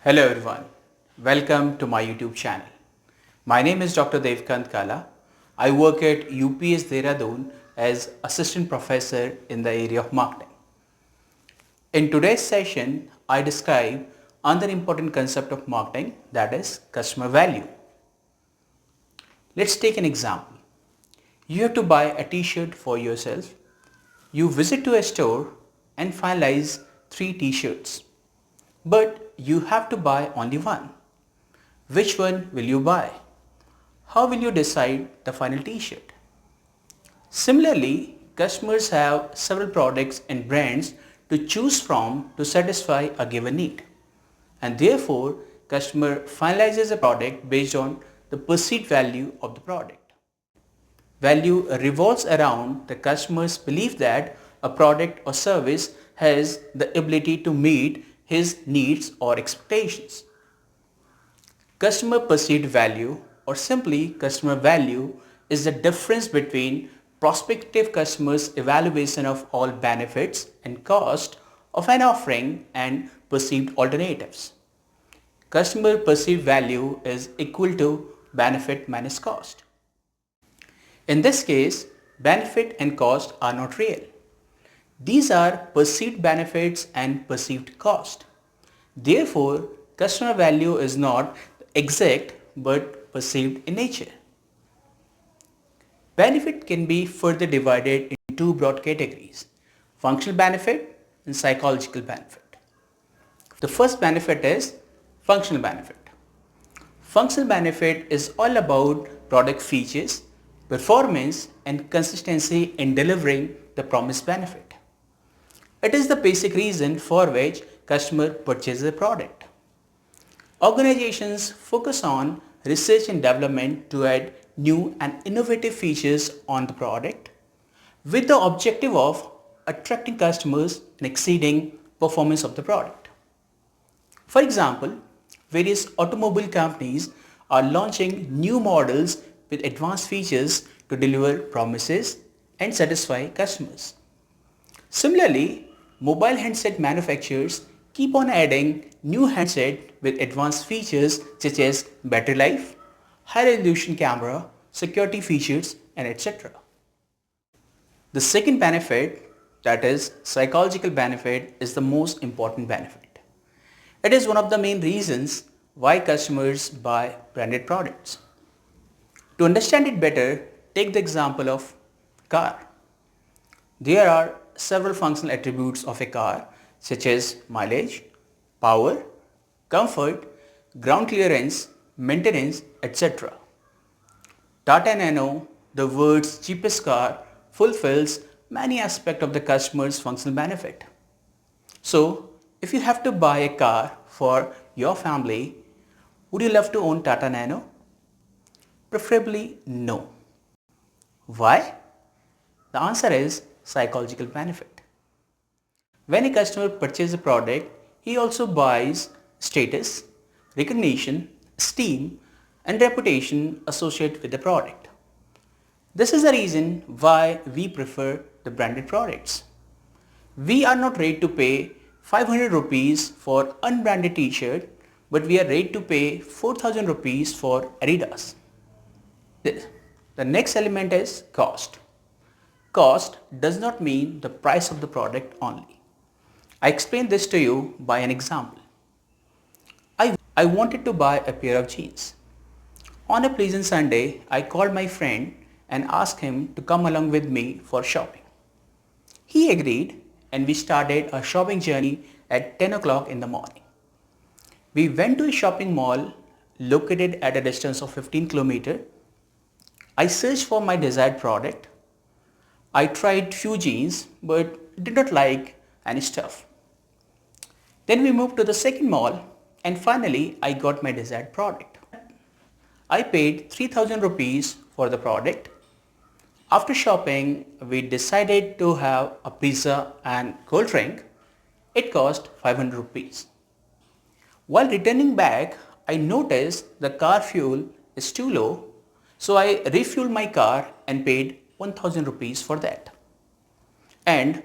Hello everyone, welcome to my YouTube channel. My name is Dr. Devkant Kala. I work at UPS Dehradun as Assistant Professor in the area of marketing. In today's session, I describe another important concept of marketing, that is customer value. Let's take an example. You have to buy a t-shirt for yourself. You visit to a store and finalize 3 t-shirts. But you have to buy only one. Which one will you buy? How will you decide the final t-shirt? Similarly, customers have several products and brands to choose from to satisfy a given need. And therefore, customer finalizes a product based on the perceived value of the product. Value revolves around the customer's belief that a product or service has the ability to meet his needs or expectations. Customer perceived value, or simply customer value, is the difference between prospective customers' evaluation of all benefits and cost of an offering and perceived alternatives. Customer perceived value is equal to benefit minus cost. In this case, benefit and cost are not real. These are perceived benefits and perceived cost. Therefore, customer value is not exact but perceived in nature. Benefit can be further divided into two broad categories: functional benefit and psychological benefit. The first benefit is functional benefit. Functional benefit is all about product features, performance and consistency in delivering the promised benefit. It is the basic reason for which customer purchases a product. Organizations focus on research and development to add new and innovative features on the product with the objective of attracting customers and exceeding performance of the product. For example, various automobile companies are launching new models with advanced features to deliver promises and satisfy customers. Similarly, mobile handset manufacturers keep on adding new handsets with advanced features such as battery life, high resolution camera, security features, and etc. The second benefit, that is psychological benefit, is the most important benefit. It is one of the main reasons why customers buy branded products. To understand it better, take the example of car. There are several functional attributes of a car such as mileage, power, comfort, ground clearance, maintenance, etc. Tata Nano, the world's cheapest car, fulfills many aspects of the customer's functional benefit. So, if you have to buy a car for your family, would you love to own Tata Nano? Preferably no. Why? The answer is psychological benefit. When a customer purchases a product, he also buys status, recognition, esteem, and reputation associated with the product. This is the reason why we prefer the branded products. We are not ready to pay 500 rupees for unbranded t-shirt, but we are ready to pay 4000 rupees for Adidas. The next element is cost. Cost does not mean the price of the product only. I explain this to you by an example. I wanted to buy a pair of jeans. On a pleasant Sunday, I called my friend and asked him to come along with me for shopping. He agreed and we started our shopping journey at 10 o'clock in the morning. We went to a shopping mall located at a distance of 15 km. I searched for my desired product. I tried few jeans but did not like any stuff. Then we moved to the second mall and finally I got my desired product. I paid 3000 rupees for the product. After shopping, we decided to have a pizza and cold drink. It cost 500 rupees. While returning back, I noticed the car fuel is too low, so I refueled my car and paid 1000 rupees for that. And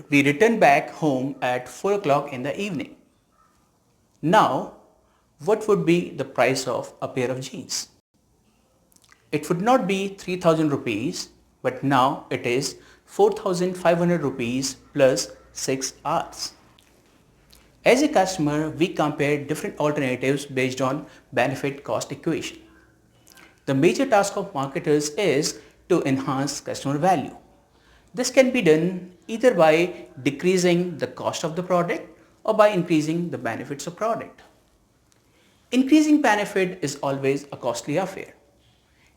we returned back home at 4 o'clock in the evening. Now, what would be the price of a pair of jeans? It would not be 3000 rupees, but now it is 4500 rupees plus 6 hours. As a customer, we compare different alternatives based on benefit cost equation. The major task of marketers is to enhance customer value. This can be done either by decreasing the cost of the product or by increasing the benefits of product. Increasing benefit is always a costly affair.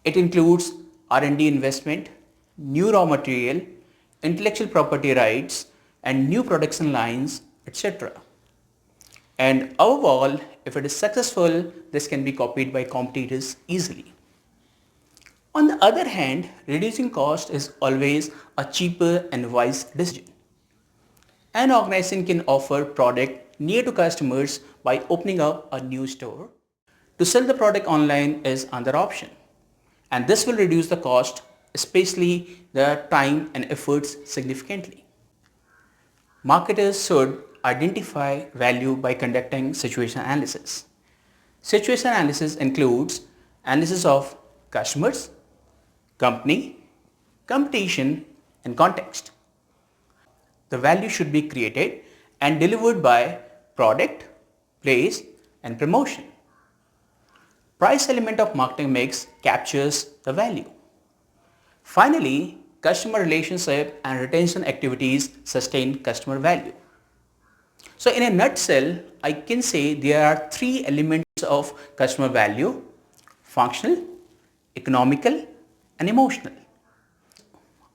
It includes R&D investment, new raw material, intellectual property rights, and new production lines, etc. And overall, if it is successful, this can be copied by competitors easily. On the other hand, reducing cost is always a cheaper and wise decision. An organization can offer product near to customers by opening up a new store. To sell the product online is another option, and this will reduce the cost, especially the time and efforts significantly. Marketers should identify value by conducting situation analysis. Situation analysis includes analysis of customers, company, competition, and context. The value should be created and delivered by product, place, and promotion. Price element of marketing mix captures the value. Finally, customer relationship and retention activities sustain customer value. So in a nutshell, I can say there are three elements of customer value: functional, economical, and emotional.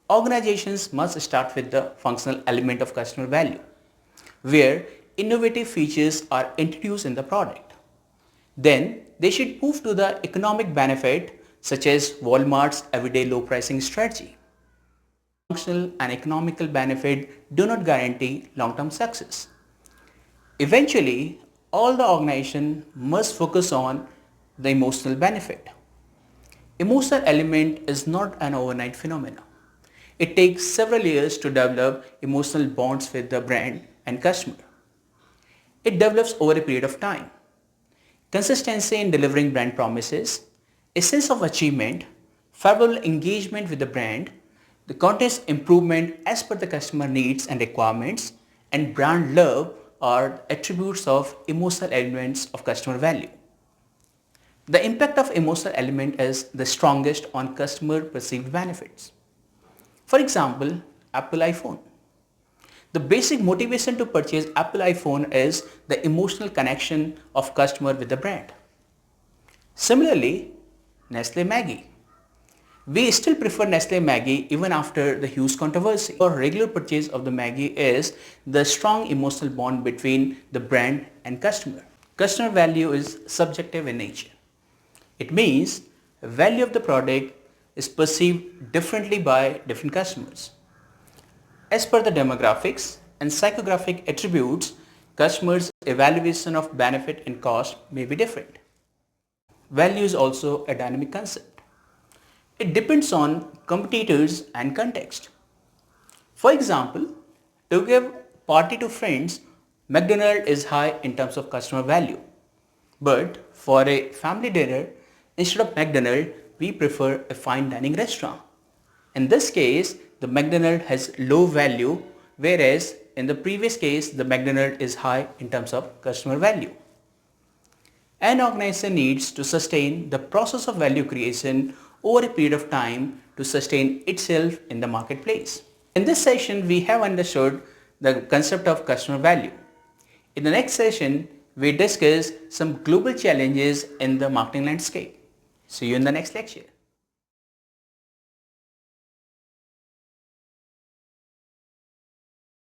Organizations must start with the functional element of customer value, where innovative features are introduced in the product. Then they should move to the economic benefit, such as Walmart's everyday low pricing strategy. Functional and economical benefit do not guarantee long-term success. Eventually, all the organization must focus on the emotional benefit. Emotional element is not an overnight phenomenon. It takes several years to develop emotional bonds with the brand and customer. It develops over a period of time. Consistency in delivering brand promises, a sense of achievement, favorable engagement with the brand, the content's improvement as per the customer needs and requirements, and brand love are attributes of emotional elements of customer value. The impact of emotional element is the strongest on customer perceived benefits. For example, Apple iPhone. The basic motivation to purchase Apple iPhone is the emotional connection of customer with the brand. Similarly, Nestle Maggi. We still prefer Nestle Maggi even after the huge controversy. Our regular purchase of the Maggi is the strong emotional bond between the brand and customer. Customer value is subjective in nature. It means value of the product is perceived differently by different customers. As per the demographics and psychographic attributes, customers' evaluation of benefit and cost may be different. Value is also a dynamic concept. It depends on competitors and context. For example, to give party to friends, McDonald's is high in terms of customer value. But for a family dinner, instead of McDonald's, we prefer a fine dining restaurant. In this case, the McDonald's has low value, whereas in the previous case, the McDonald's is high in terms of customer value. An organization needs to sustain the process of value creation over a period of time to sustain itself in the marketplace. In this session, we have understood the concept of customer value. In the next session, we discuss some global challenges in the marketing landscape. See you in the next lecture.